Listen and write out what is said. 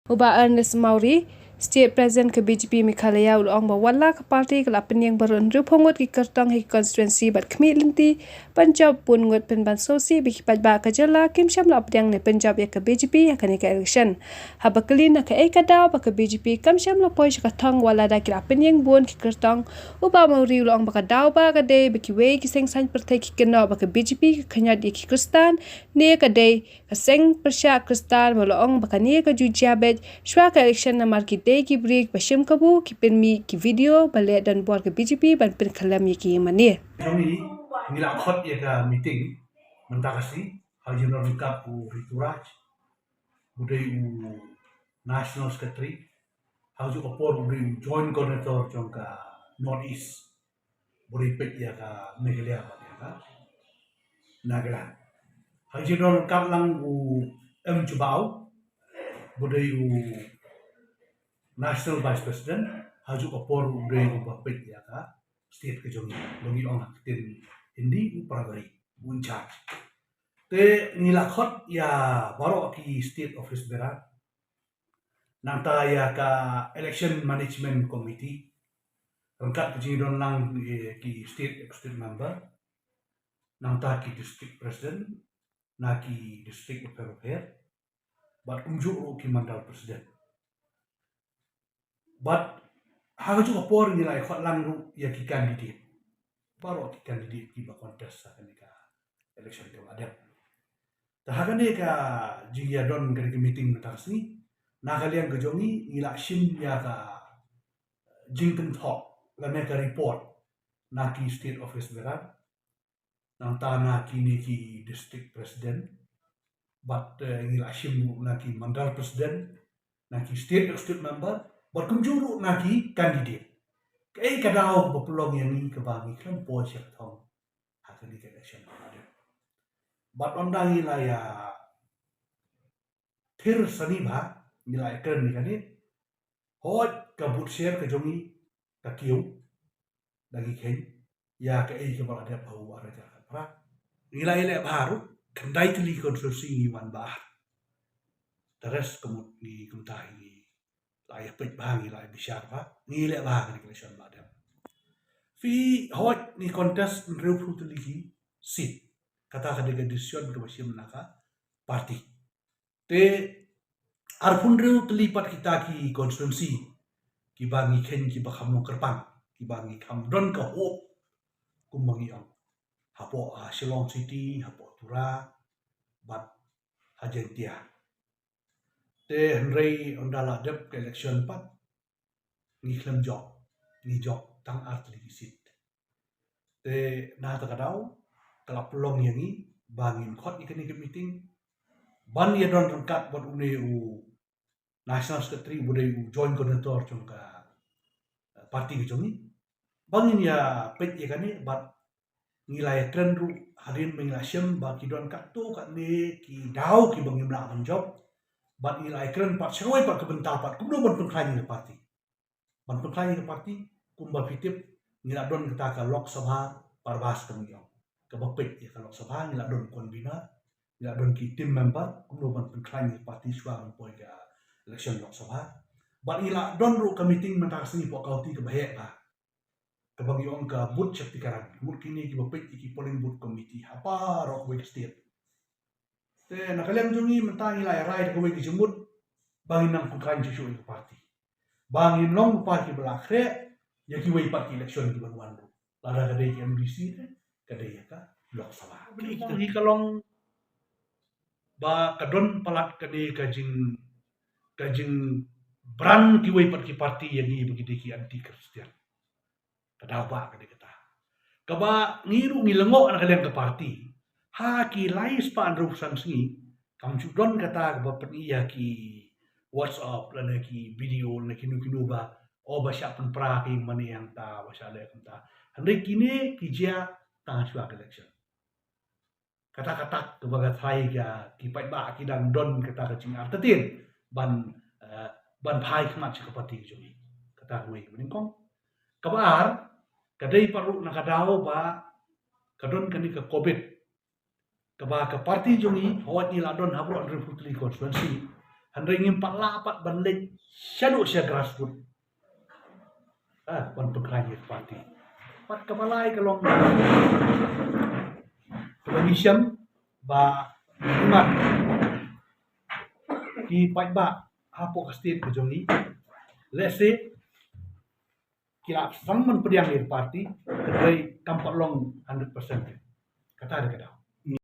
Uba Ernest Mauri, State President ke BJP Meghalaya ulong bawala ke parti ke lapan yang berundur pungut ke kertang ke konstituensi bat kemit linti Punjab pun ngut penban sosi biki padba ke jala kim syam lap yang ne Punjab ya ke BJP ya ke election. Haba kelin ke kadau ba ke BJP kam syam la poi ke tang wala da ke lapan yang bun ke kertang uba Mauri ulong ba ke dau ba ke de biki wei ke seng san pertai ke kena ba ke BJP ke kenya di ke Kristan ne ke de ke seng persya Kristan ulong ba ke ne ke jujabet Shwa ke election na marki day ki break bashim kabu ki penmi ki video balik dan buat ke BJP ban pen kalam ki mani. Kami nila khot ya ka meeting mentakasi haji norikap u rituraj budai u national secretary haji opor budai joint coordinator jongka north east budai pet ya ka Meghalaya ya ka Nagaland haji norikap lang u Jubau budai u national vice president haji opor budai u bapet ya ka state ke jongi longi ong tin hindi upradari un charge te nilakot ya baro ki state office berat nanta ya ka election management committee rangkat ke don lang ki state executive member nanta ki district president na ki district affairs but unjuk ki mandal president but haga juga por nilai khot lang ru ya ki candidate baro ki candidate ki ba contest sa ka election ke ada tahagan ni ka jingya don ke meeting matas ni nakalian ke jongi nila sim ya ka jingken talk la ka report na ki state office berat nang tanah kini ki district president but nila sim na ki mandal president na ki state executive member berkunjung na ki candidate kay kadao bapulong yang ni kebangi kan project thong hakan ni election ada but ondang ila ya thir sani ba nila ker ni kanit hot kabut share ke jongi ka kiu lagi ken ya ke ai ke bala dia bau ara ja pra nila ile baru kendai tili konstruksi ni wan ba terus kemut ni kumtai ni lai pet bang lai bisyar ba ni ile ba ke election ba dia fi hot ni contest real fruit lagi sit kata ka decision ke basim naka parti te arpun real terlibat kita ki konstituensi ki bangi ken ki bakam kerpang ki bangi kam don ka hop kumbangi ang hapo Shillong City hapo Tura bat hajentia te henrei ondala dep ke election pat ni klem job tang art lagi sit te na ta kadau kelap long yang ni bangin khot ikan ke meeting ban ya don rangkat buat une u national secretary budai u joint coordinator jongka parti ke jongi bangin ya pet ya kan ni bat nilai kren ru harin mengasem ba ki don kat tu kat ni ki dau ki bangin nak menjob bat nilai kren pat seroi pat kebentar pat kum don pengklai ni parti ban pengklai ni parti kum ba fitip nilai don kita ka lok sabha parbas kami ke bapet ya kalau sabha nila don konbina nila don ki team member kum don pengklai ni parti swa poi ka election lok sabha bat nila don ru ka meeting mentas ni po kauti ke bahek ba ke bagi ong ka but septikaran mut kini ki bapet ki polling booth committee apa rok we state te nakaliam jungi mentang nila rai ke we ki jemut bangin nang pengklai ju ke parti bangin long parti belakre ya ki we parti election ki banwan ru lara kadai ki MDC kadai ka lok sabha ni kalong ba kadon palat kadai kajing brand ki wei pat ki parti yang ni begitu ki anti Kristian kadau ba kadai kata kaba ngiru ngilengok nak kalian ke parti ha ki lais pa andru sangi kam judon kata ba penia ki WhatsApp lana ki video na kinu ba o ba sya pun pra ki mani yang ta ba sya le ta handai kini ki jia tang swa election kata-kata kebaga thai ga ki pai ba ki dan don kata ka cing artatin ban phai khmat ke parti joi kata wei meningkong kabar kadai paru nakadao ba kadon kani ke covid kaba ke parti joi hawat ni ladon habro reputli konstituensi Handai ingin 48 balik syaduk sya grassroots. Wan pengrajin parti. Pat kemalai kelong. Kebanyakan ba ingat ki pai ba hapo state ke jongi. Let's say kila samman pediang parti kedai kampak long 100%. Kata ada kata.